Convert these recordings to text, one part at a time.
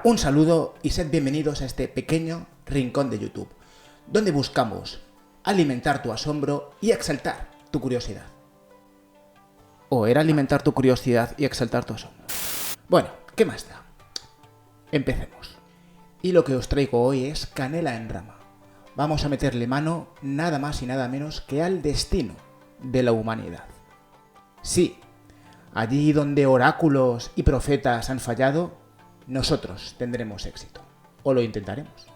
Un saludo y sed bienvenidos a este pequeño rincón de YouTube, donde buscamos alimentar tu asombro y exaltar tu curiosidad. ¿O era alimentar tu curiosidad y exaltar tu asombro? Bueno, ¿qué más da? Empecemos. Y lo que os traigo hoy es canela en rama. Vamos a meterle mano nada más y nada menos que al destino de la humanidad. Sí, allí donde oráculos y profetas han fallado, nosotros tendremos éxito, o lo intentaremos.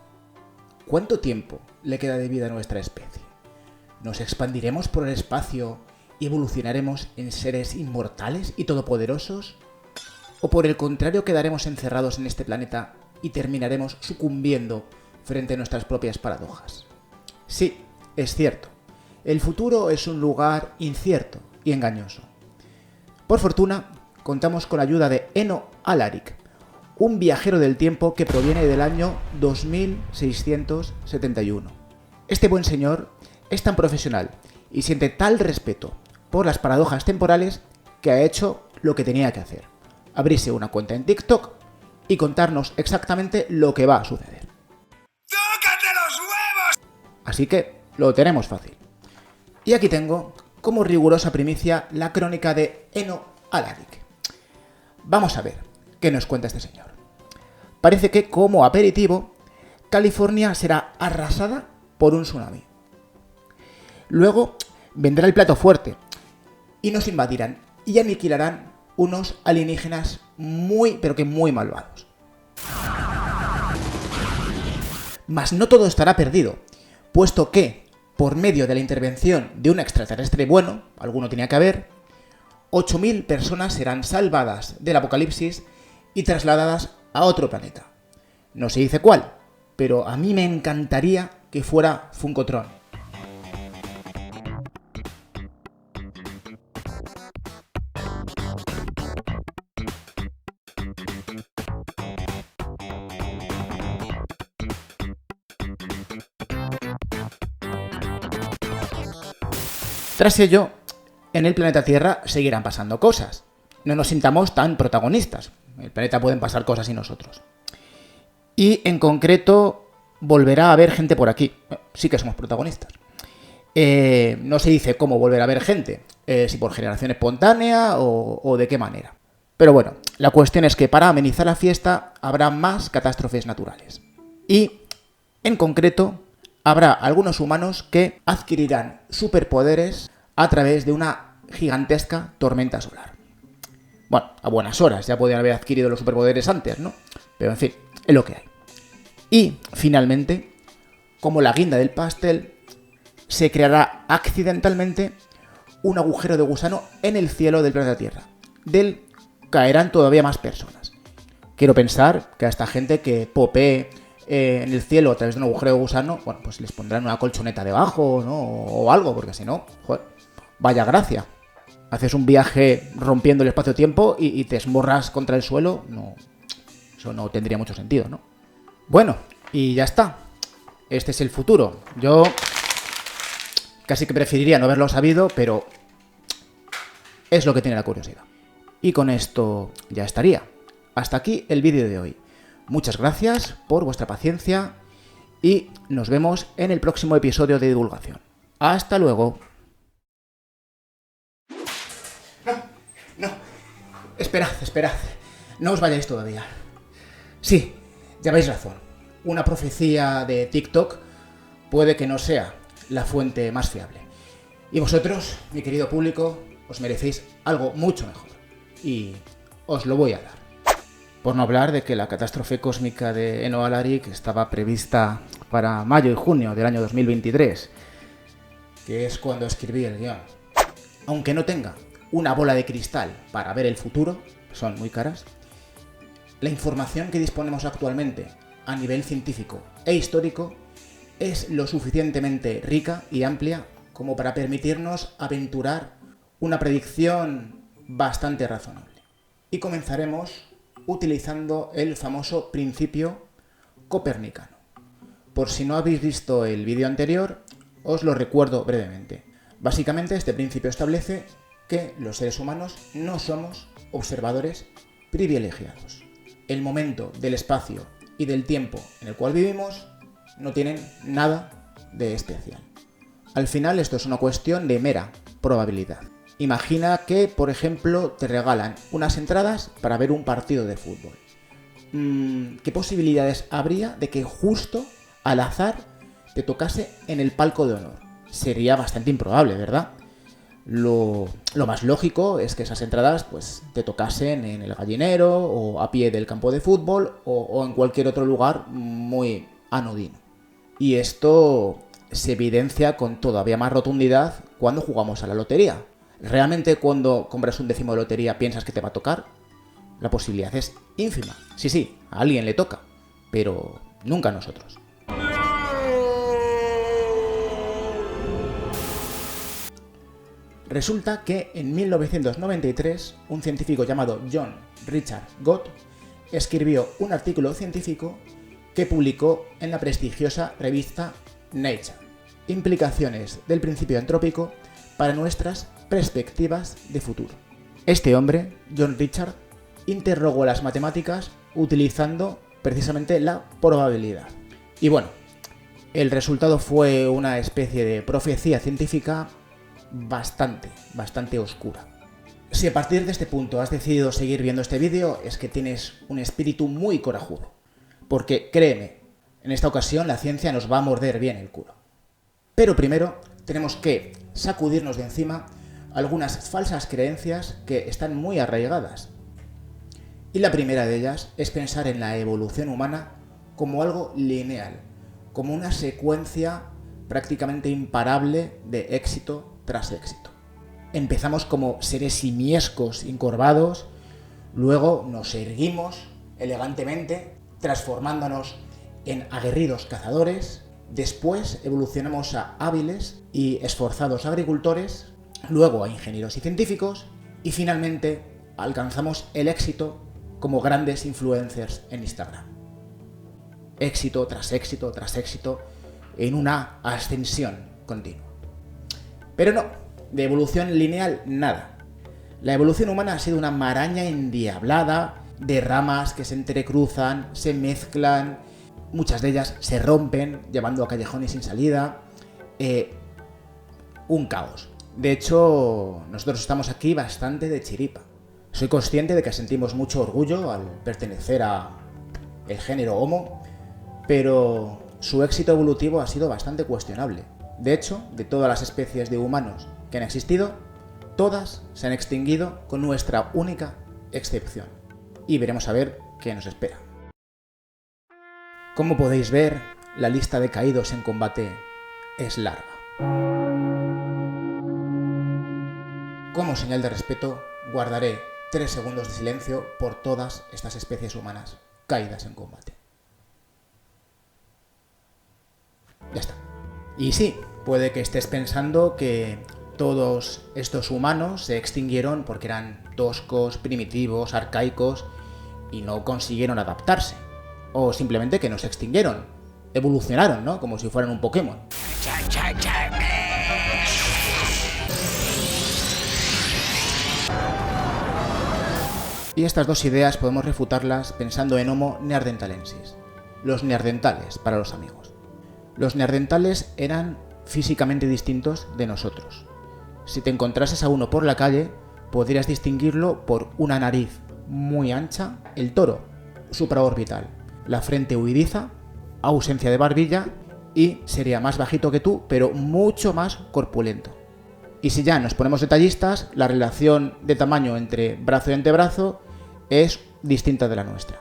¿Cuánto tiempo le queda de vida a nuestra especie? ¿Nos expandiremos por el espacio y evolucionaremos en seres inmortales y todopoderosos? ¿O por el contrario quedaremos encerrados en este planeta y terminaremos sucumbiendo frente a nuestras propias paradojas? Sí, es cierto, el futuro es un lugar incierto y engañoso. Por fortuna, contamos con la ayuda de Eno Alaric, un viajero del tiempo que proviene del año 2671. Este buen señor es tan profesional y siente tal respeto por las paradojas temporales que ha hecho lo que tenía que hacer: abrirse una cuenta en TikTok y contarnos exactamente lo que va a suceder. ¡Tócate los huevos! Así que lo tenemos fácil. Y aquí tengo, como rigurosa primicia, la crónica de Eno Alaric. Vamos a ver qué nos cuenta este señor. Parece que, como aperitivo, California será arrasada por un tsunami. Luego vendrá el plato fuerte y nos invadirán y aniquilarán unos alienígenas muy, pero que muy malvados. Mas no todo estará perdido, puesto que, por medio de la intervención de un extraterrestre bueno, alguno tenía que haber, 8.000 personas serán salvadas del apocalipsis y trasladadas a otro planeta. No se dice cuál, pero a mí me encantaría que fuera Funkotron. Tras ello, en el planeta Tierra seguirán pasando cosas. No nos sintamos tan protagonistas. En el planeta pueden pasar cosas y nosotros. Y en concreto, volverá a haber gente por aquí. Sí que somos protagonistas. No se dice cómo volverá a haber gente. Si por generación espontánea o de qué manera. Pero bueno, la cuestión es que para amenizar la fiesta habrá más catástrofes naturales. Y, en concreto, habrá algunos humanos que adquirirán superpoderes a través de una gigantesca tormenta solar. Bueno, a buenas horas, ya podían haber adquirido los superpoderes antes, ¿no? Pero en fin, es lo que hay. Y, finalmente, como la guinda del pastel, se creará accidentalmente un agujero de gusano en el cielo del planeta Tierra. Del caerán todavía más personas. Quiero pensar que a esta gente que popee en el cielo a través de un agujero de gusano, bueno, pues les pondrán una colchoneta debajo, ¿no? O algo, porque si no, joder, vaya gracia. Haces un viaje rompiendo el espacio-tiempo y te esmorras contra el suelo, no, eso no tendría mucho sentido, ¿no? Bueno, y ya está. Este es el futuro. Yo casi que preferiría no haberlo sabido, pero es lo que tiene la curiosidad. Y con esto ya estaría. Hasta aquí el vídeo de hoy. Muchas gracias por vuestra paciencia y nos vemos en el próximo episodio de divulgación. ¡Hasta luego! No, esperad, no os vayáis todavía. Sí, lleváis razón, una profecía de TikTok puede que no sea la fuente más fiable. Y vosotros, mi querido público, os merecéis algo mucho mejor. Y os lo voy a dar. Por no hablar de que la catástrofe cósmica de Eno Alaric estaba prevista para mayo y junio del año 2023, que es cuando escribí el guión. Aunque no tenga una bola de cristal para ver el futuro, son muy caras, la información que disponemos actualmente a nivel científico e histórico es lo suficientemente rica y amplia como para permitirnos aventurar una predicción bastante razonable. Y comenzaremos utilizando el famoso principio copernicano. Por si no habéis visto el vídeo anterior, os lo recuerdo brevemente. Básicamente, este principio establece que los seres humanos no somos observadores privilegiados. el momento del espacio y del tiempo en el cual vivimos no tienen nada de especial. Al final esto es una cuestión de mera probabilidad. Imagina que, por ejemplo, te regalan unas entradas para ver un partido de fútbol. ¿Qué posibilidades habría de que justo al azar te tocase en el palco de honor? Sería bastante improbable, ¿verdad? Lo más lógico es que esas entradas pues te tocasen en el Gallinero o a pie del campo de fútbol o en cualquier otro lugar muy anodino. Y esto se evidencia con todavía más rotundidad cuando jugamos a la lotería. ¿Realmente cuando compras un décimo de lotería piensas que te va a tocar? La posibilidad es ínfima. Sí, a alguien le toca, pero nunca a nosotros. Resulta que en 1993 un científico llamado John Richard Gott escribió un artículo científico que publicó en la prestigiosa revista Nature. Implicaciones del principio antrópico para nuestras perspectivas de futuro. Este hombre, John Richard, interrogó las matemáticas utilizando precisamente la probabilidad. Y bueno, el resultado fue una especie de profecía científica bastante oscura. Si a partir de este punto has decidido seguir viendo este vídeo, es que tienes un espíritu muy corajudo. Porque créeme, en esta ocasión la ciencia nos va a morder bien el culo. Pero primero tenemos que sacudirnos de encima algunas falsas creencias que están muy arraigadas. Y la primera de ellas es pensar en la evolución humana como algo lineal, como una secuencia prácticamente imparable de éxito tras éxito. Empezamos como seres simiescos encorvados, luego nos erguimos elegantemente, transformándonos en aguerridos cazadores, después evolucionamos a hábiles y esforzados agricultores, luego a ingenieros y científicos, y finalmente alcanzamos el éxito como grandes influencers en Instagram. Éxito tras éxito tras éxito en una ascensión continua. Pero no, de evolución lineal nada. La evolución humana ha sido una maraña endiablada de ramas que se entrecruzan, se mezclan, muchas de ellas se rompen, llevando a callejones sin salida. Un caos. De hecho, nosotros estamos aquí bastante de chiripa. Soy consciente de que sentimos mucho orgullo al pertenecer a el género Homo, pero su éxito evolutivo ha sido bastante cuestionable. De hecho, de todas las especies de humanos que han existido, todas se han extinguido con nuestra única excepción. Y veremos a ver qué nos espera. Como podéis ver, la lista de caídos en combate es larga. Como señal de respeto, guardaré 3 segundos de silencio por todas estas especies humanas caídas en combate. Ya está. Y sí, puede que estés pensando que todos estos humanos se extinguieron porque eran toscos, primitivos, arcaicos y no consiguieron adaptarse. O simplemente que no se extinguieron, evolucionaron, ¿no? Como si fueran un Pokémon. Y estas dos ideas podemos refutarlas pensando en Homo neanderthalensis, los neandertales para los amigos. Los neandertales eran físicamente distintos de nosotros. Si te encontrases a uno por la calle, podrías distinguirlo por una nariz muy ancha, el toro supraorbital, la frente huidiza, ausencia de barbilla y sería más bajito que tú, pero mucho más corpulento. Y si ya nos ponemos detallistas, la relación de tamaño entre brazo y antebrazo es distinta de la nuestra.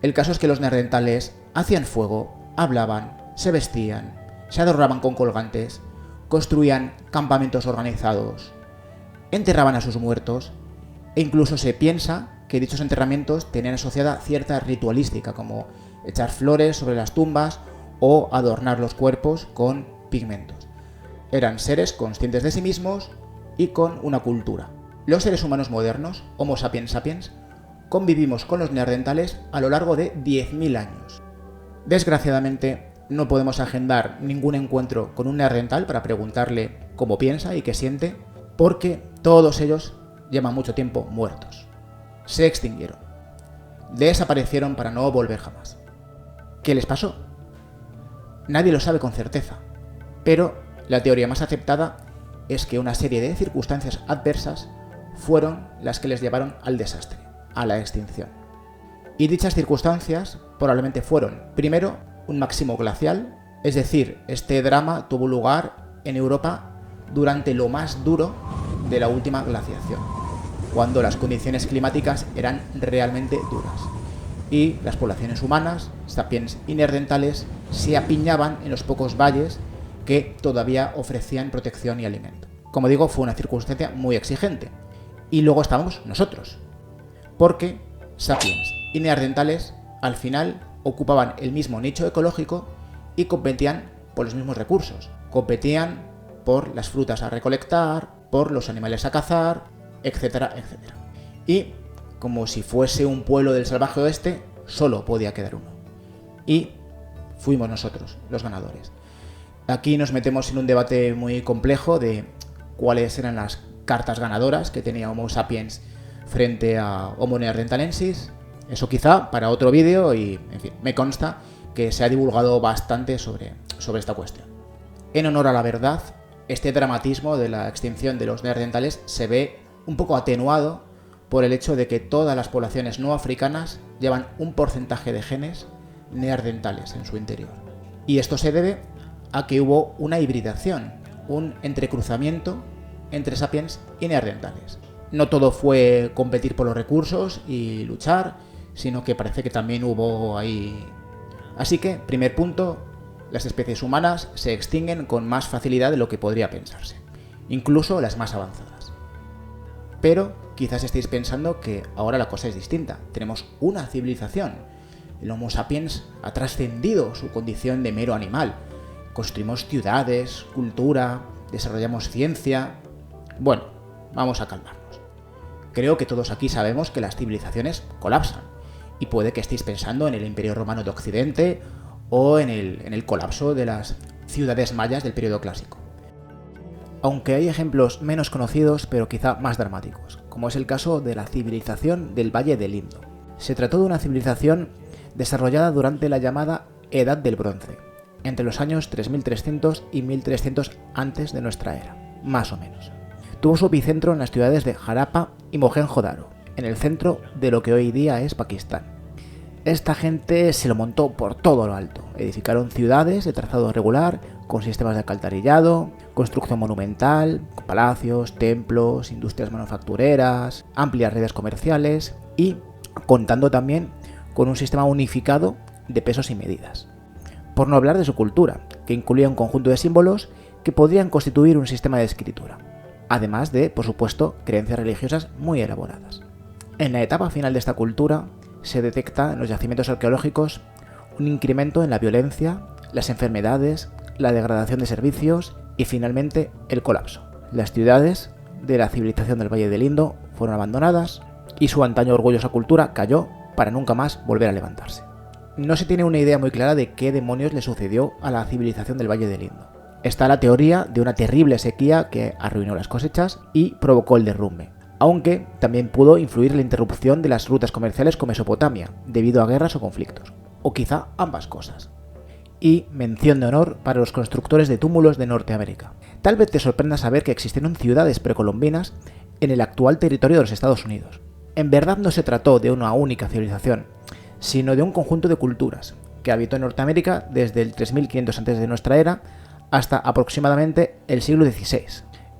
El caso es que los neandertales hacían fuego, hablaban, se vestían, se adornaban con colgantes, construían campamentos organizados, enterraban a sus muertos e incluso se piensa que dichos enterramientos tenían asociada cierta ritualística, como echar flores sobre las tumbas o adornar los cuerpos con pigmentos. Eran seres conscientes de sí mismos y con una cultura. Los seres humanos modernos, Homo sapiens sapiens, convivimos con los neandertales a lo largo de 10.000 años. Desgraciadamente, no podemos agendar ningún encuentro con un neandertal para preguntarle cómo piensa y qué siente, porque todos ellos llevan mucho tiempo muertos. Se extinguieron. Desaparecieron para no volver jamás. ¿Qué les pasó? Nadie lo sabe con certeza, pero la teoría más aceptada es que una serie de circunstancias adversas fueron las que les llevaron al desastre, a la extinción. Y dichas circunstancias probablemente fueron, primero, un máximo glacial, es decir, este drama tuvo lugar en Europa durante lo más duro de la última glaciación, cuando las condiciones climáticas eran realmente duras y las poblaciones humanas, sapiens y neandertales, se apiñaban en los pocos valles que todavía ofrecían protección y alimento. Como digo, fue una circunstancia muy exigente. Y luego estábamos nosotros, porque sapiens y neandertales al final ocupaban el mismo nicho ecológico y competían por los mismos recursos. Competían por las frutas a recolectar, por los animales a cazar, etcétera, etcétera. Y como si fuese un pueblo del salvaje oeste, solo podía quedar uno. Y fuimos nosotros los ganadores. Aquí nos metemos en un debate muy complejo de cuáles eran las cartas ganadoras que tenía Homo sapiens frente a Homo neanderthalensis. Eso quizá para otro vídeo y, en fin, me consta que se ha divulgado bastante sobre esta cuestión. En honor a la verdad, este dramatismo de la extinción de los neandertales se ve un poco atenuado por el hecho de que todas las poblaciones no africanas llevan un porcentaje de genes neandertales en su interior. Y esto se debe a que hubo una hibridación, un entrecruzamiento entre sapiens y neandertales. No todo fue competir por los recursos y luchar, sino que parece que también hubo ahí... Así que, primer punto, las especies humanas se extinguen con más facilidad de lo que podría pensarse, incluso las más avanzadas. Pero quizás estéis pensando que ahora la cosa es distinta. Tenemos una civilización. El Homo sapiens ha trascendido su condición de mero animal. Construimos ciudades, cultura, desarrollamos ciencia... Bueno, vamos a calmarnos. Creo que todos aquí sabemos que las civilizaciones colapsan. Y puede que estéis pensando en el Imperio Romano de Occidente o en el colapso de las ciudades mayas del periodo clásico. Aunque hay ejemplos menos conocidos, pero quizá más dramáticos, como es el caso de la civilización del Valle del Indo. Se trató de una civilización desarrollada durante la llamada Edad del Bronce, entre los años 3300 y 1300 antes de nuestra era, más o menos. Tuvo su epicentro en las ciudades de Harappa y Mohenjo-Daro, en el centro de lo que hoy día es Pakistán. Esta gente se lo montó por todo lo alto. Edificaron ciudades de trazado regular, con sistemas de alcantarillado, construcción monumental, palacios, templos, industrias manufactureras, amplias redes comerciales y contando también con un sistema unificado de pesos y medidas. Por no hablar de su cultura, que incluía un conjunto de símbolos que podrían constituir un sistema de escritura, además de, por supuesto, creencias religiosas muy elaboradas. En la etapa final de esta cultura se detecta en los yacimientos arqueológicos un incremento en la violencia, las enfermedades, la degradación de servicios y finalmente el colapso. Las ciudades de la civilización del Valle del Indo fueron abandonadas y su antaño orgullosa cultura cayó para nunca más volver a levantarse. No se tiene una idea muy clara de qué demonios le sucedió a la civilización del Valle del Indo. Está la teoría de una terrible sequía que arruinó las cosechas y provocó el derrumbe, aunque también pudo influir la interrupción de las rutas comerciales con Mesopotamia, debido a guerras o conflictos, o quizá ambas cosas. Y mención de honor para los constructores de túmulos de Norteamérica. Tal vez te sorprenda saber que existieron ciudades precolombinas en el actual territorio de los Estados Unidos. En verdad no se trató de una única civilización, sino de un conjunto de culturas que habitó en Norteamérica desde el 3500 a.C. de nuestra era hasta aproximadamente el siglo XVI,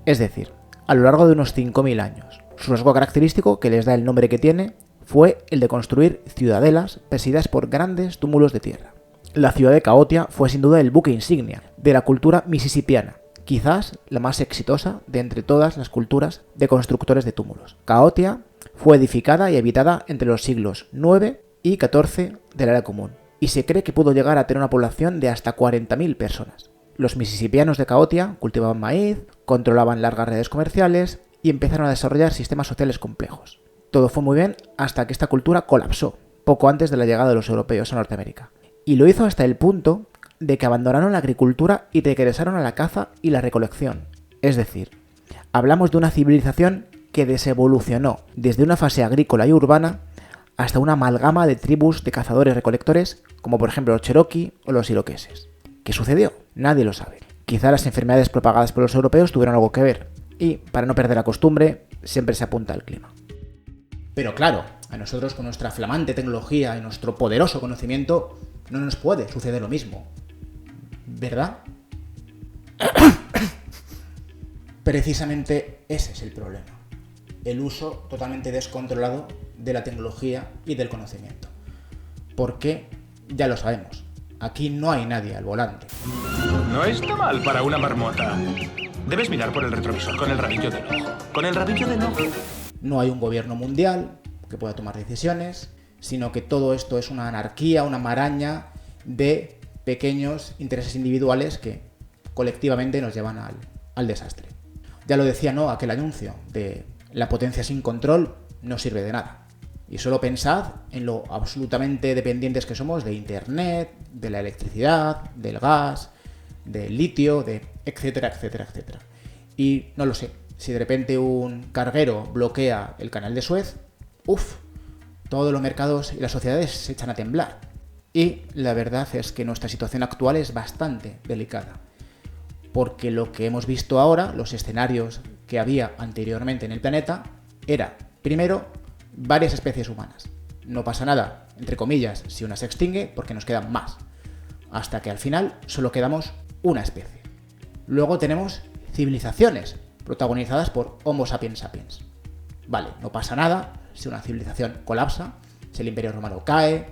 es decir, a lo largo de unos 5000 años. Su rasgo característico, que les da el nombre que tiene, fue el de construir ciudadelas presididas por grandes túmulos de tierra. La ciudad de Cahokia fue sin duda el buque insignia de la cultura mississippiana, quizás la más exitosa de entre todas las culturas de constructores de túmulos. Cahokia fue edificada y habitada entre los siglos IX y XIV de la Era Común, y se cree que pudo llegar a tener una población de hasta 40.000 personas. Los mississippianos de Cahokia cultivaban maíz, controlaban largas redes comerciales y empezaron a desarrollar sistemas sociales complejos. Todo fue muy bien hasta que esta cultura colapsó, poco antes de la llegada de los europeos a Norteamérica. Y lo hizo hasta el punto de que abandonaron la agricultura y regresaron a la caza y la recolección. Es decir, hablamos de una civilización que desevolucionó desde una fase agrícola y urbana hasta una amalgama de tribus de cazadores-recolectores, como por ejemplo los Cherokee o los iroqueses. ¿Qué sucedió? Nadie lo sabe. Quizá las enfermedades propagadas por los europeos tuvieron algo que ver, y para no perder la costumbre, siempre se apunta al clima. Pero claro, a nosotros con nuestra flamante tecnología y nuestro poderoso conocimiento no nos puede suceder lo mismo, ¿verdad? Precisamente ese es el problema. El uso totalmente descontrolado de la tecnología y del conocimiento. Porque, ya lo sabemos, aquí no hay nadie al volante. No está mal para una marmota. Debes mirar por el retrovisor con el rabillo del ojo. Con el rabillo del ojo. No hay un gobierno mundial que pueda tomar decisiones, sino que todo esto es una anarquía, una maraña de pequeños intereses individuales que colectivamente nos llevan al desastre. Ya lo decía, ¿no?, aquel anuncio de la potencia sin control no sirve de nada. Y solo pensad en lo absolutamente dependientes que somos de Internet, de la electricidad, del gas, del litio, de etcétera, etcétera, etcétera. Y no lo sé, si de repente un carguero bloquea el canal de Suez, todos los mercados y las sociedades se echan a temblar. Y la verdad es que nuestra situación actual es bastante delicada. Porque lo que hemos visto ahora, los escenarios que había anteriormente en el planeta, era, primero, varias especies humanas. No pasa nada, entre comillas, si una se extingue, porque nos quedan más. Hasta que al final solo quedamos una especie. Luego tenemos civilizaciones, protagonizadas por Homo sapiens sapiens. Vale, no pasa nada si una civilización colapsa, si el Imperio Romano cae,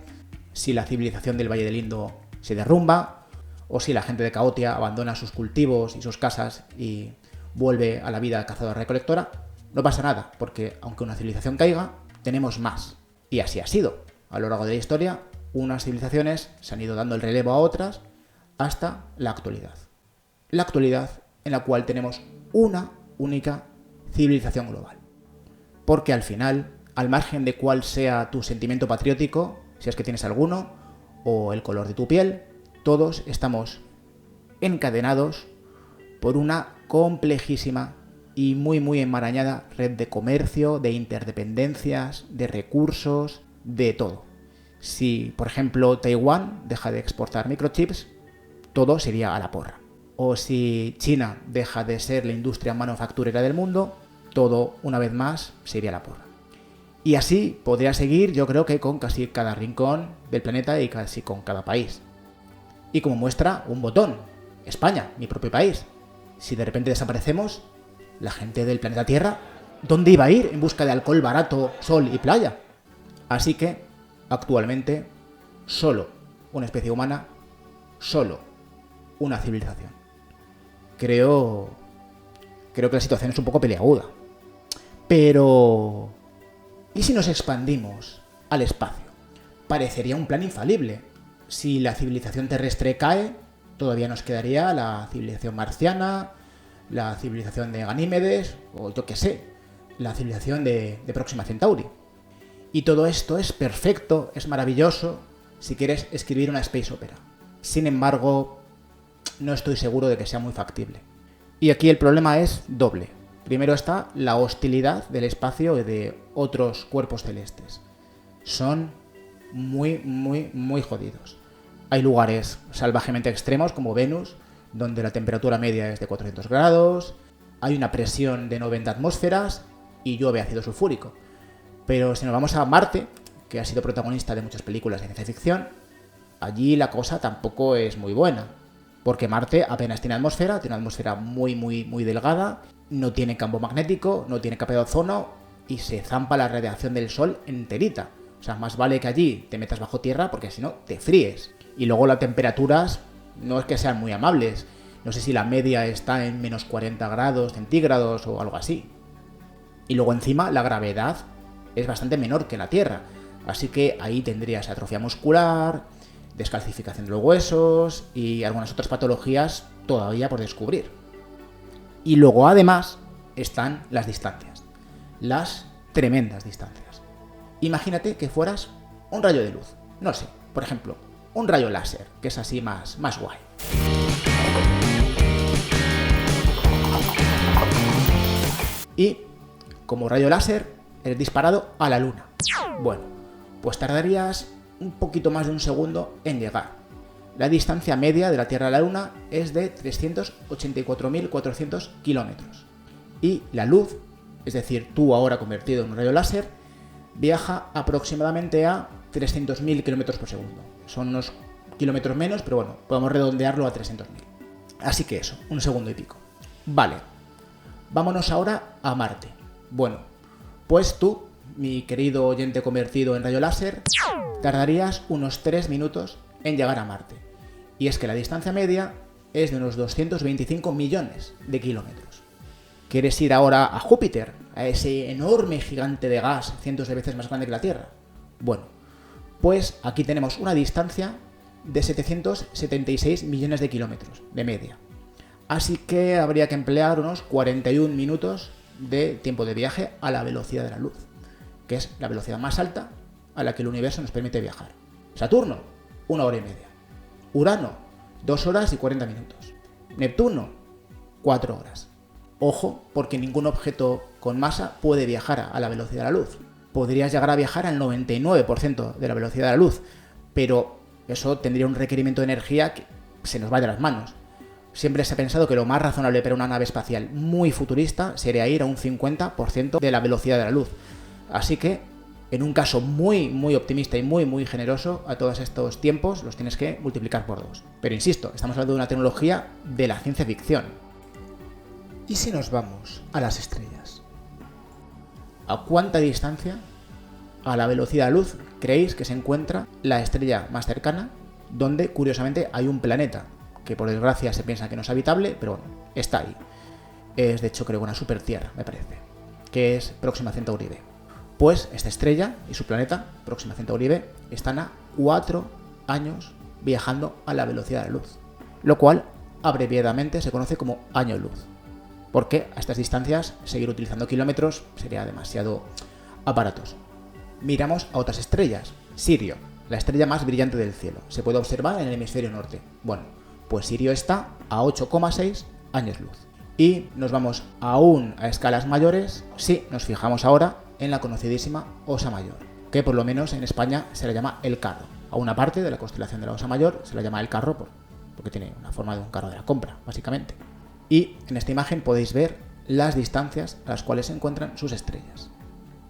si la civilización del Valle del Indo se derrumba, o si la gente de Caotia abandona sus cultivos y sus casas y vuelve a la vida cazadora-recolectora. No pasa nada, porque aunque una civilización caiga, tenemos más. Y así ha sido. A lo largo de la historia, unas civilizaciones se han ido dando el relevo a otras hasta la actualidad. La actualidad en la cual tenemos una única civilización global. Porque al final, al margen de cuál sea tu sentimiento patriótico, si es que tienes alguno, o el color de tu piel, todos estamos encadenados por una complejísima y muy enmarañada red de comercio, de interdependencias, de recursos, de todo. Si, por ejemplo, Taiwán deja de exportar microchips, todo se iría a la porra. O si China deja de ser la industria manufacturera del mundo, todo, una vez más, se iría a la porra. Y así podría seguir, yo creo que con casi cada rincón del planeta y casi con cada país. Y como muestra, un botón, España, mi propio país. Si de repente desaparecemos, la gente del planeta Tierra, ¿dónde iba a ir en busca de alcohol barato, sol y playa? Así que, actualmente, solo una especie humana, solo una civilización. Creo que la situación es un poco peliaguda. Pero ¿y si nos expandimos al espacio? Parecería un plan infalible. Si la civilización terrestre cae, todavía nos quedaría la civilización marciana, la civilización de Ganímedes, o yo qué sé, la civilización de Próxima Centauri. Y todo esto es perfecto, es maravilloso, si quieres escribir una space opera. Sin embargo, no estoy seguro de que sea muy factible. Y aquí el problema es doble. Primero está la hostilidad del espacio y de otros cuerpos celestes. Son muy jodidos. Hay lugares salvajemente extremos como Venus, donde la temperatura media es de 400 grados, hay una presión de 90 atmósferas y llueve ácido sulfúrico. Pero si nos vamos a Marte, que ha sido protagonista de muchas películas de ciencia ficción, allí la cosa tampoco es muy buena. Porque Marte apenas tiene una atmósfera muy delgada, no tiene campo magnético, no tiene capa de ozono y se zampa la radiación del Sol enterita. O sea, más vale que allí te metas bajo tierra porque si no te fríes. Y luego las temperaturas no es que sean muy amables. No sé si la media está en menos 40 grados centígrados o algo así. Y luego encima la gravedad es bastante menor que la Tierra. Así que ahí tendrías atrofia muscular, descalcificación de los huesos y algunas otras patologías todavía por descubrir. Y luego además están las distancias, las tremendas distancias. Imagínate que fueras un rayo de luz, no sé, por ejemplo, un rayo láser, que es así más guay. Y como rayo láser eres disparado a la luna. Bueno, Pues tardarías un poquito más de un segundo en llegar. La distancia media de la Tierra a la Luna es de 384.400 kilómetros. Y la luz, es decir, tú ahora convertido en un rayo láser, viaja aproximadamente a 300.000 kilómetros por segundo. Son unos kilómetros menos, pero bueno, podemos redondearlo a 300.000. Así que eso, un segundo y pico. Vale, vámonos ahora a Marte. Bueno, pues tú, mi querido oyente convertido en rayo láser, tardarías unos 3 minutos en llegar a Marte. Y es que la distancia media es de unos 225 millones de kilómetros. ¿Quieres ir ahora a Júpiter, a ese enorme gigante de gas cientos de veces más grande que la Tierra? Bueno, pues aquí tenemos una distancia de 776 millones de kilómetros de media. Así que habría que emplear unos 41 minutos de tiempo de viaje a la velocidad de la luz, que es la velocidad más alta a la que el universo nos permite viajar. Saturno, 1 hora y media. Urano, 2 horas y 40 minutos. Neptuno, 4 horas. Ojo, porque ningún objeto con masa puede viajar a la velocidad de la luz. Podrías llegar a viajar al 99% de la velocidad de la luz, pero eso tendría un requerimiento de energía que se nos va de las manos. Siempre se ha pensado que lo más razonable para una nave espacial muy futurista sería ir a un 50% de la velocidad de la luz. Así que, en un caso muy optimista y muy generoso, a todos estos tiempos los tienes que multiplicar por 2. Pero insisto, estamos hablando de una tecnología de la ciencia ficción. ¿Y si nos vamos a las estrellas? ¿A cuánta distancia, a la velocidad de la luz, creéis que se encuentra la estrella más cercana, donde curiosamente hay un planeta, que por desgracia se piensa que no es habitable, pero bueno, está ahí? Es de hecho creo una super tierra, me parece, que es Próxima Centauri b. Pues esta estrella y su planeta, Próxima Centauri b, están a 4 años viajando a la velocidad de la luz, lo cual abreviadamente se conoce como año luz, porque a estas distancias seguir utilizando kilómetros sería demasiado aparatoso. Miramos a otras estrellas. Sirio, la estrella más brillante del cielo, se puede observar en el hemisferio norte. Bueno, pues Sirio está a 8,6 años luz. Y nos vamos aún a escalas mayores si nos fijamos ahora en la conocidísima Osa Mayor, que por lo menos en España se la llama El Carro. A una parte de la constelación de la Osa Mayor se la llama El Carro porque tiene una forma de un carro de la compra, básicamente. Y en esta imagen podéis ver las distancias a las cuales se encuentran sus estrellas.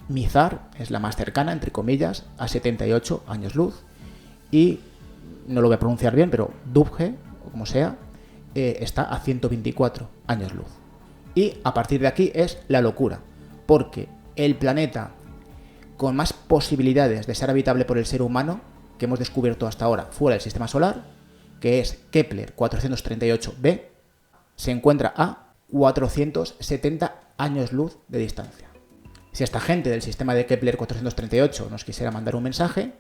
Mizar es la más cercana, entre comillas, a 78 años luz. Y, no lo voy a pronunciar bien, pero Dubhe, o como sea, está a 124 años luz. Y a partir de aquí es la locura, porque el planeta con más posibilidades de ser habitable por el ser humano que hemos descubierto hasta ahora fuera del sistema solar, que es Kepler 438b, se encuentra a 470 años luz de distancia. Si esta gente del sistema de Kepler 438 nos quisiera mandar un mensaje,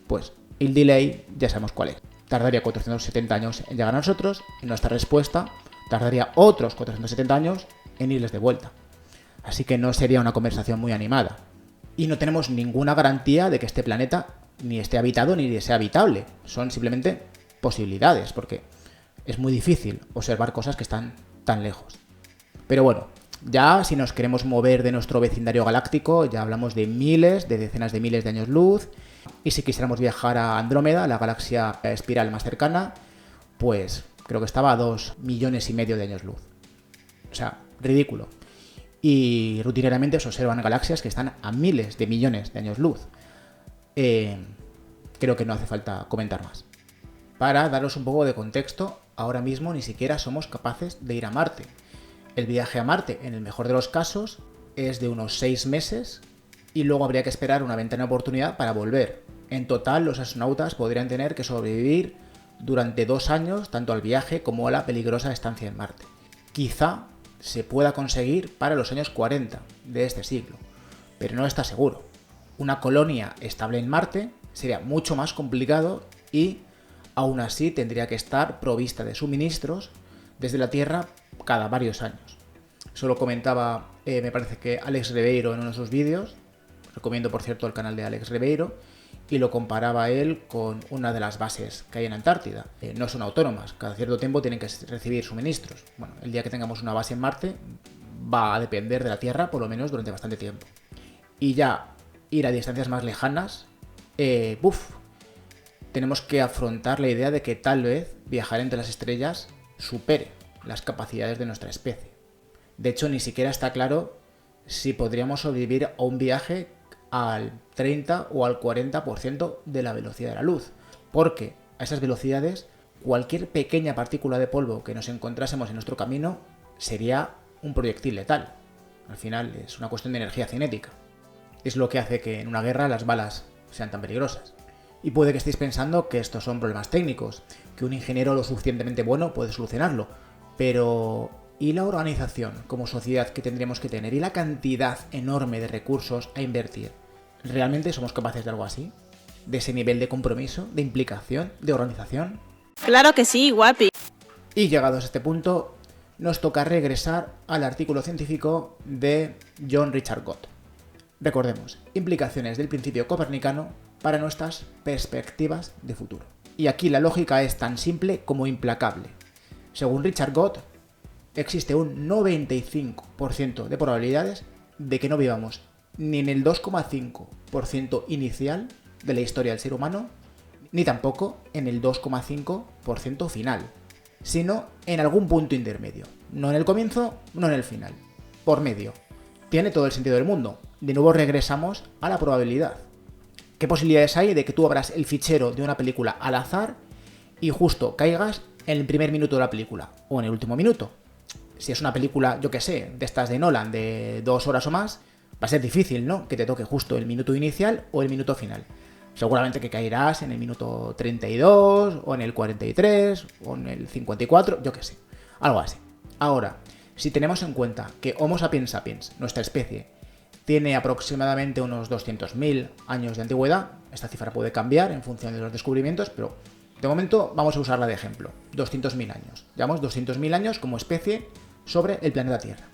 pues el delay ya sabemos cuál es. Tardaría 470 años en llegar a nosotros y nuestra respuesta tardaría otros 470 años en irles de vuelta. Así que no sería una conversación muy animada. Y no tenemos ninguna garantía de que este planeta ni esté habitado ni sea habitable. Son simplemente posibilidades, porque es muy difícil observar cosas que están tan lejos. Pero bueno, ya si nos queremos mover de nuestro vecindario galáctico, ya hablamos de miles, de decenas de miles de años luz. Y si quisiéramos viajar a Andrómeda, la galaxia espiral más cercana, pues creo que estaba a 2,5 millones de años luz. O sea, ridículo. Y rutinariamente se observan galaxias que están a miles de millones de años luz. Creo que no hace falta comentar más. Para daros un poco de contexto, ahora mismo ni siquiera somos capaces de ir a Marte. El viaje a Marte, en el mejor de los casos, es de unos 6 meses y luego habría que esperar una ventana de oportunidad para volver. En total, los astronautas podrían tener que sobrevivir durante 2 años tanto al viaje como a la peligrosa estancia en Marte. Quizá se pueda conseguir para los años 40 de este siglo, pero no está seguro. Una colonia estable en Marte sería mucho más complicado y aún así tendría que estar provista de suministros desde la Tierra cada varios años. Eso lo comentaba, me parece que Alex Ribeiro en uno de sus vídeos. Recomiendo, por cierto, el canal de Alex Ribeiro. Y lo comparaba él con una de las bases que hay en Antártida. No son autónomas, cada cierto tiempo tienen que recibir suministros. Bueno, el día que tengamos una base en Marte va a depender de la Tierra, por lo menos durante bastante tiempo. Y ya ir a distancias más lejanas, tenemos que afrontar la idea de que tal vez viajar entre las estrellas supere las capacidades de nuestra especie. De hecho, ni siquiera está claro si podríamos sobrevivir a un viaje al 30 o al 40% de la velocidad de la luz, porque a esas velocidades cualquier pequeña partícula de polvo que nos encontrásemos en nuestro camino sería un proyectil letal. Al final es una cuestión de energía cinética. Es lo que hace que en una guerra las balas sean tan peligrosas. Y puede que estéis pensando que estos son problemas técnicos, que un ingeniero lo suficientemente bueno puede solucionarlo, pero ¿y la organización como sociedad que tendríamos que tener? ¿Y la cantidad enorme de recursos a invertir? ¿Realmente somos capaces de algo así? ¿De ese nivel de compromiso, de implicación, de organización? Claro que sí, guapi. Y llegados a este punto, nos toca regresar al artículo científico de John Richard Gott. Recordemos, implicaciones del principio copernicano para nuestras perspectivas de futuro. Y aquí la lógica es tan simple como implacable. Según Richard Gott, existe un 95% de probabilidades de que no vivamos ni en el 2,5% inicial de la historia del ser humano, ni tampoco en el 2,5% final, sino en algún punto intermedio. No en el comienzo, no en el final. Por medio. Tiene todo el sentido del mundo. De nuevo regresamos a la probabilidad. ¿Qué posibilidades hay de que tú abras el fichero de una película al azar y justo caigas en el primer minuto de la película o en el último minuto? Si es una película, yo que sé, de estas de Nolan, de 2 horas o más, va a ser difícil, ¿no? Que te toque justo el minuto inicial o el minuto final. Seguramente que caerás en el minuto 32, o en el 43, o en el 54, yo que sé. Algo así. Ahora, si tenemos en cuenta que Homo sapiens sapiens, nuestra especie, tiene aproximadamente unos 200.000 años de antigüedad, esta cifra puede cambiar en función de los descubrimientos, pero de momento vamos a usarla de ejemplo. 200.000 años. Llevamos 200.000 años como especie sobre el planeta Tierra.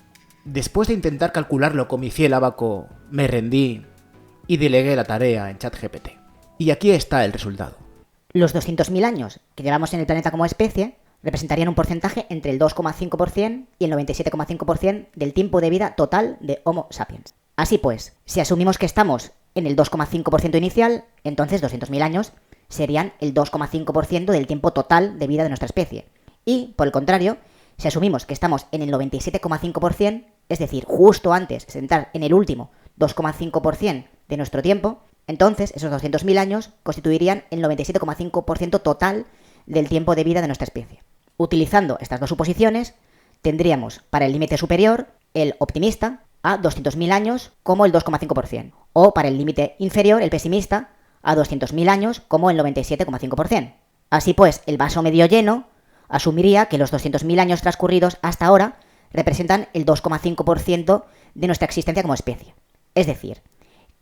Después de intentar calcularlo con mi fiel abaco, me rendí y delegué la tarea en ChatGPT. Y aquí está el resultado. Los 200.000 años que llevamos en el planeta como especie representarían un porcentaje entre el 2,5% y el 97,5% del tiempo de vida total de Homo sapiens. Así pues, si asumimos que estamos en el 2,5% inicial, entonces 200.000 años serían el 2,5% del tiempo total de vida de nuestra especie. Y, por el contrario, si asumimos que estamos en el 97,5%, es decir, justo antes de entrar en el último 2,5% de nuestro tiempo, entonces esos 200.000 años constituirían el 97,5% total del tiempo de vida de nuestra especie. Utilizando estas dos suposiciones, tendríamos para el límite superior el optimista a 200.000 años como el 2,5%, o para el límite inferior, el pesimista, a 200.000 años como el 97,5%. Así pues, el vaso medio lleno asumiría que los 200.000 años transcurridos hasta ahora representan el 2,5% de nuestra existencia como especie. Es decir,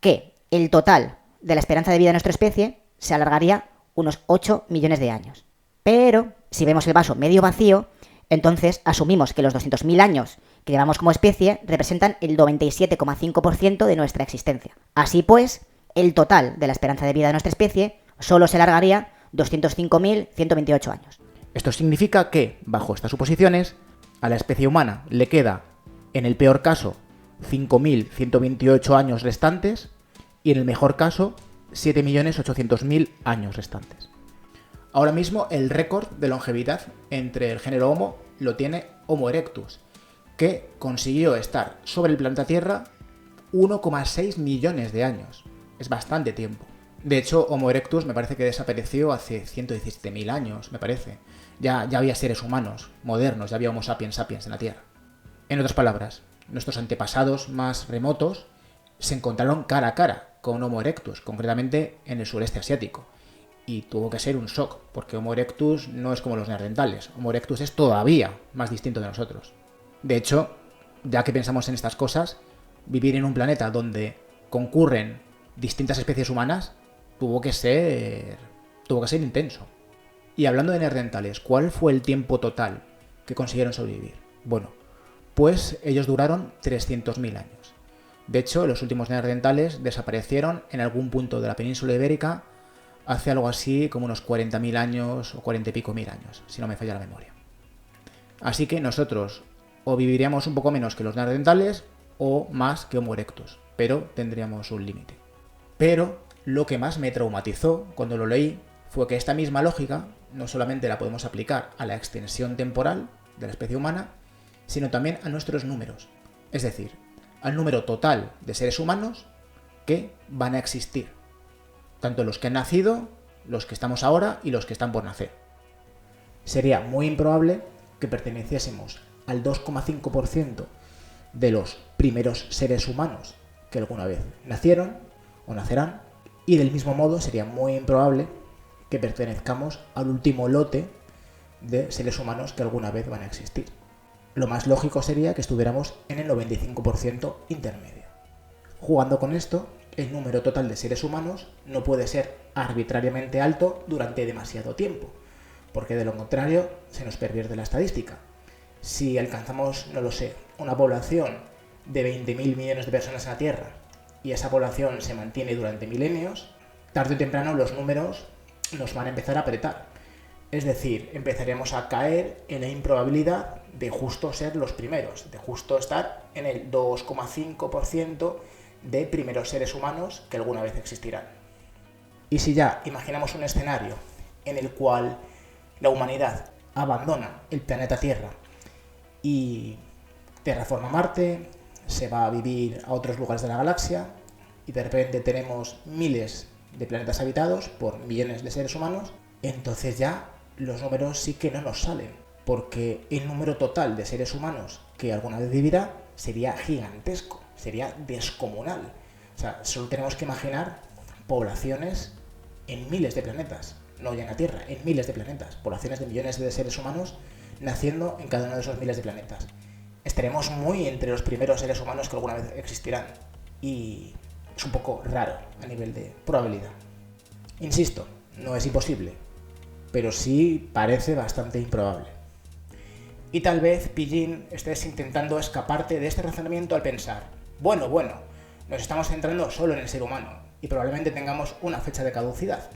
que el total de la esperanza de vida de nuestra especie se alargaría unos 8 millones de años. Pero, si vemos el vaso medio vacío, entonces asumimos que los 200.000 años que llevamos como especie representan el 97,5% de nuestra existencia. Así pues, el total de la esperanza de vida de nuestra especie solo se alargaría 205.128 años. Esto significa que, bajo estas suposiciones, a la especie humana le queda, en el peor caso, 5.128 años restantes y en el mejor caso, 7.800.000 años restantes. Ahora mismo el récord de longevidad entre el género Homo lo tiene Homo erectus, que consiguió estar sobre el planeta Tierra 1,6 millones de años. Es bastante tiempo. De hecho, Homo erectus me parece que desapareció hace 117.000 años, me parece. Ya había seres humanos modernos, ya había Homo sapiens sapiens en la Tierra. En otras palabras, nuestros antepasados más remotos se encontraron cara a cara con Homo erectus, concretamente en el sureste asiático. Y tuvo que ser un shock, porque Homo erectus no es como los neandertales. Homo erectus es todavía más distinto de nosotros. De hecho, ya que pensamos en estas cosas, vivir en un planeta donde concurren distintas especies humanas tuvo que ser intenso. Y hablando de neandertales, ¿cuál fue el tiempo total que consiguieron sobrevivir? Bueno, pues ellos duraron 300.000 años. De hecho, los últimos neandertales desaparecieron en algún punto de la península ibérica hace algo así como unos 40.000 años o 40 y pico mil años, si no me falla la memoria. Así que nosotros o viviríamos un poco menos que los neandertales o más que Homo erectus, pero tendríamos un límite. Pero Lo que más me traumatizó cuando lo leí fue que esta misma lógica no solamente la podemos aplicar a la extensión temporal de la especie humana, sino también a nuestros números, es decir, al número total de seres humanos que van a existir, tanto los que han nacido, los que estamos ahora y los que están por nacer. Sería muy improbable que perteneciésemos al 2,5% de los primeros seres humanos que alguna vez nacieron o nacerán, y del mismo modo sería muy improbable que pertenezcamos al último lote de seres humanos que alguna vez van a existir. Lo más lógico sería que estuviéramos en el 95% intermedio. Jugando con esto, el número total de seres humanos no puede ser arbitrariamente alto durante demasiado tiempo, porque de lo contrario se nos pierde la estadística. Si alcanzamos, no lo sé, una población de 20.000 millones de personas en la Tierra y esa población se mantiene durante milenios, tarde o temprano los números nos van a empezar a apretar. Es decir, empezaríamos a caer en la improbabilidad de justo ser los primeros, de justo estar en el 2,5% de primeros seres humanos que alguna vez existirán. Y si ya imaginamos un escenario en el cual la humanidad abandona el planeta Tierra y terraforma Marte, se va a vivir a otros lugares de la galaxia y de repente tenemos miles de planetas habitados por millones de seres humanos, entonces ya los números sí que no nos salen, porque el número total de seres humanos que alguna vez vivirá sería gigantesco, sería descomunal. O sea, solo tenemos que imaginar poblaciones en miles de planetas, no ya en la Tierra, en miles de planetas, poblaciones de millones de seres humanos naciendo en cada uno de esos miles de planetas. Estaremos muy entre los primeros seres humanos que alguna vez existirán, y es un poco raro a nivel de probabilidad. Insisto, no es imposible, pero sí parece bastante improbable. Y tal vez, Pillín, estés intentando escaparte de este razonamiento al pensar, bueno, nos estamos centrando solo en el ser humano y probablemente tengamos una fecha de caducidad,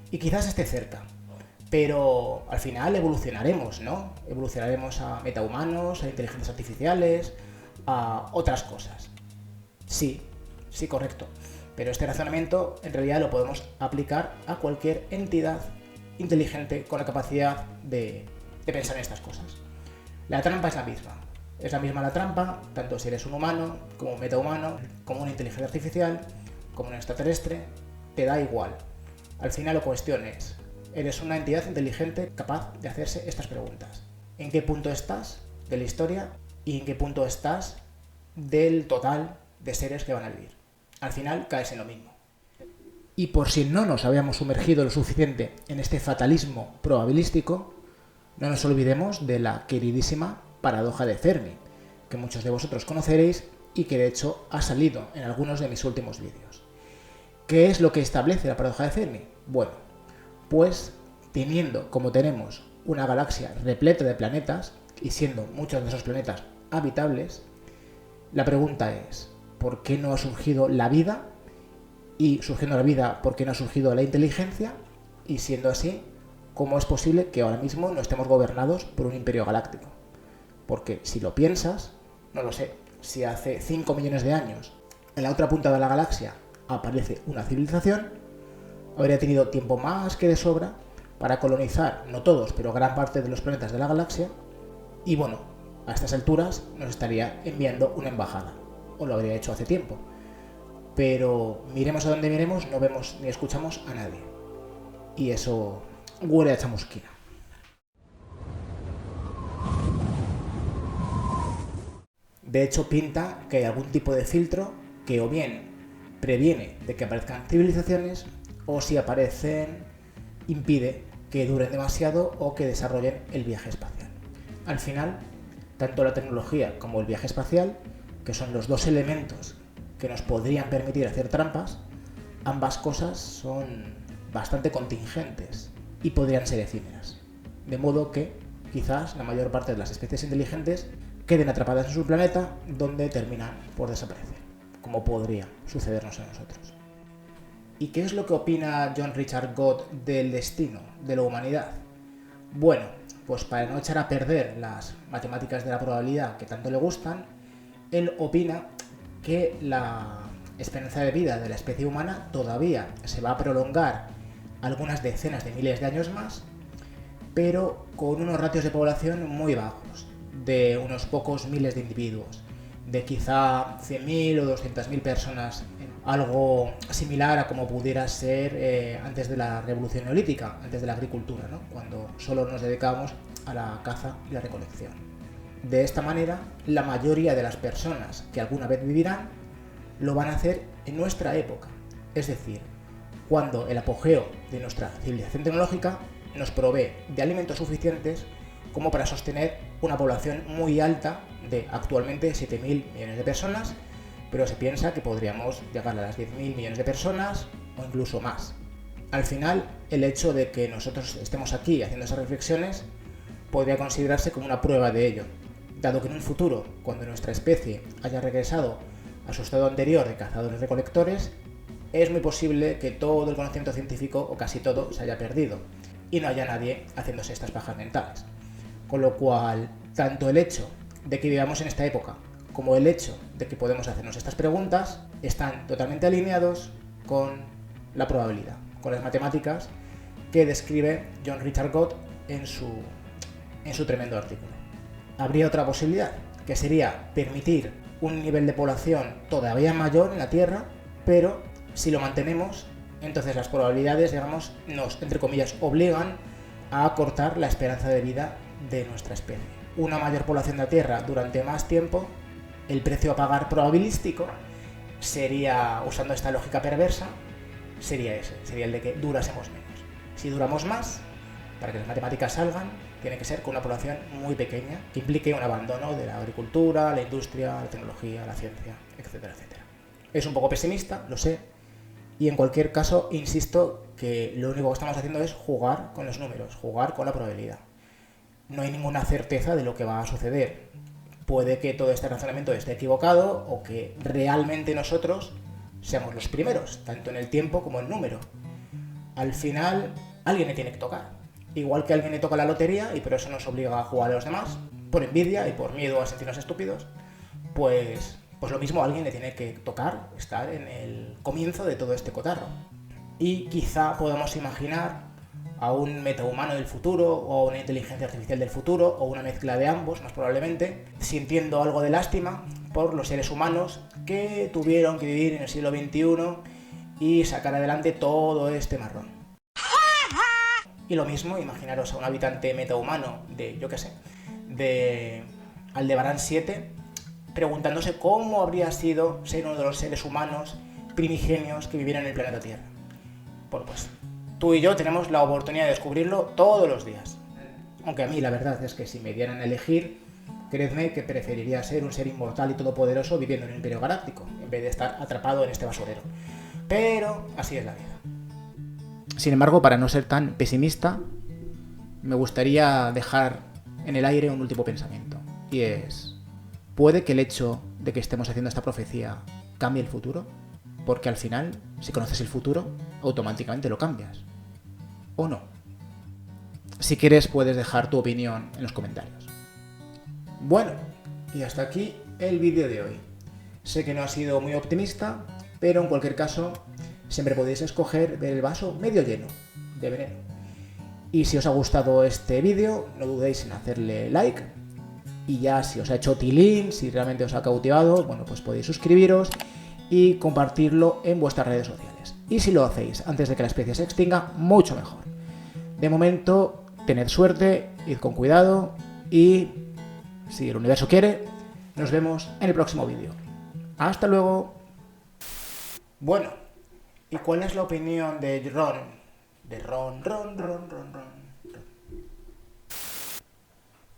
y quizás esté cerca, pero al final evolucionaremos, ¿no? Evolucionaremos a metahumanos, a inteligencias artificiales, a otras cosas. Sí, correcto. Pero este razonamiento en realidad lo podemos aplicar a cualquier entidad inteligente con la capacidad de pensar en estas cosas. La trampa es la misma. Es la misma la trampa, tanto si eres un humano, como un metahumano, como una inteligencia artificial, como un extraterrestre, te da igual. Al final la cuestión es, eres una entidad inteligente capaz de hacerse estas preguntas. ¿En qué punto estás de la historia y en qué punto estás del total de seres que van a vivir? Al final caes en lo mismo. Y por si no nos habíamos sumergido lo suficiente en este fatalismo probabilístico, no nos olvidemos de la queridísima paradoja de Fermi, que muchos de vosotros conoceréis y que de hecho ha salido en algunos de mis últimos vídeos. ¿Qué es lo que establece la paradoja de Fermi? Bueno, pues teniendo como tenemos una galaxia repleta de planetas y siendo muchos de esos planetas habitables, la pregunta es, ¿por qué no ha surgido la vida? Y surgiendo la vida, ¿por qué no ha surgido la inteligencia? Y siendo así, ¿cómo es posible que ahora mismo no estemos gobernados por un imperio galáctico? Porque si lo piensas, no lo sé, si hace 5 millones de años en la otra punta de la galaxia aparece una civilización, habría tenido tiempo más que de sobra para colonizar, no todos, pero gran parte de los planetas de la galaxia, y bueno, a estas alturas nos estaría enviando una embajada, o lo habría hecho hace tiempo. Pero miremos a donde miremos, no vemos ni escuchamos a nadie. Y eso huele a chamusquina. De hecho, pinta que hay algún tipo de filtro que o bien previene de que aparezcan civilizaciones, o si aparecen, impide que duren demasiado o que desarrollen el viaje espacial. Al final, tanto la tecnología como el viaje espacial, que son los dos elementos que nos podrían permitir hacer trampas, ambas cosas son bastante contingentes y podrían ser efímeras. De modo que quizás la mayor parte de las especies inteligentes queden atrapadas en su planeta, donde terminan por desaparecer, como podría sucedernos a nosotros. ¿Y qué es lo que opina John Richard Gott del destino de la humanidad? Bueno, pues para no echar a perder las matemáticas de la probabilidad que tanto le gustan, él opina que esperanza de vida de la especie humana todavía se va a prolongar algunas decenas de miles de años más, pero con unos ratios de población muy bajos, de unos pocos miles de individuos, de quizá 100.000 o 200.000 personas, algo similar a como pudiera ser antes de la revolución neolítica, antes de la agricultura, ¿no? Cuando solo nos dedicábamos a la caza y la recolección. De esta manera, la mayoría de las personas que alguna vez vivirán lo van a hacer en nuestra época, es decir, cuando el apogeo de nuestra civilización tecnológica nos provee de alimentos suficientes como para sostener una población muy alta de actualmente 7.000 millones de personas, pero se piensa que podríamos llegar a las 10.000 millones de personas o incluso más. Al final, el hecho de que nosotros estemos aquí haciendo esas reflexiones podría considerarse como una prueba de ello, dado que en un futuro, cuando nuestra especie haya regresado a su estado anterior de cazadores-recolectores, es muy posible que todo el conocimiento científico, o casi todo, se haya perdido y no haya nadie haciéndose estas pajas mentales. Con lo cual, tanto el hecho de que vivamos en esta época como el hecho de que podemos hacernos estas preguntas están totalmente alineados con la probabilidad, con las matemáticas que describe John Richard Gott en su tremendo artículo. Habría otra posibilidad, que sería permitir un nivel de población todavía mayor en la Tierra, pero si lo mantenemos, entonces las probabilidades, digamos, nos, entre comillas, obligan a acortar la esperanza de vida de nuestra especie. Una mayor población de la Tierra durante más tiempo, el precio a pagar probabilístico sería, usando esta lógica perversa, sería ese, sería el de que durásemos menos. Si duramos más, para que las matemáticas salgan, tiene que ser con una población muy pequeña, que implique un abandono de la agricultura, la industria, la tecnología, la ciencia, etcétera, etcétera. Es un poco pesimista, lo sé, y en cualquier caso, insisto que lo único que estamos haciendo es jugar con los números, jugar con la probabilidad. No hay ninguna certeza de lo que va a suceder. Puede que todo este razonamiento esté equivocado o que realmente nosotros seamos los primeros, tanto en el tiempo como en número. Al final, alguien le tiene que tocar. Igual que a alguien le toca la lotería y por eso nos obliga a jugar a los demás, por envidia y por miedo a sentirnos estúpidos, pues lo mismo a alguien le tiene que tocar estar en el comienzo de todo este cotarro. Y quizá podamos imaginar a un metahumano del futuro o a una inteligencia artificial del futuro o una mezcla de ambos, más probablemente, sintiendo algo de lástima por los seres humanos que tuvieron que vivir en el siglo XXI y sacar adelante todo este marrón. Y lo mismo, imaginaros a un habitante metahumano de, yo qué sé, de Aldebarán 7, preguntándose cómo habría sido ser uno de los seres humanos primigenios que vivieran en el planeta Tierra. Bueno, pues tú y yo tenemos la oportunidad de descubrirlo todos los días. Aunque a mí la verdad es que si me dieran a elegir, creedme que preferiría ser un ser inmortal y todopoderoso viviendo en un imperio galáctico, en vez de estar atrapado en este basurero. Pero así es la vida. Sin embargo, para no ser tan pesimista, me gustaría dejar en el aire un último pensamiento. Y es, ¿puede que el hecho de que estemos haciendo esta profecía cambie el futuro? Porque al final, si conoces el futuro, automáticamente lo cambias. ¿O no? Si quieres, puedes dejar tu opinión en los comentarios. Bueno, y hasta aquí el vídeo de hoy. Sé que no ha sido muy optimista, pero en cualquier caso, siempre podéis escoger ver el vaso medio lleno de veneno. Y si os ha gustado este vídeo, no dudéis en hacerle like. Y ya si os ha hecho tilín, si realmente os ha cautivado, bueno, pues podéis suscribiros y compartirlo en vuestras redes sociales. Y si lo hacéis antes de que la especie se extinga, mucho mejor. De momento, tened suerte, id con cuidado y, si el universo quiere, nos vemos en el próximo vídeo. ¡Hasta luego! Bueno, ¿y cuál es la opinión de Ron? De Ron.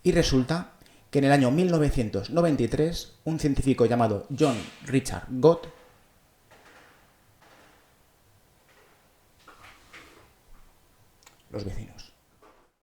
Y resulta que en el año 1993, un científico llamado John Richard Gott los vecinos.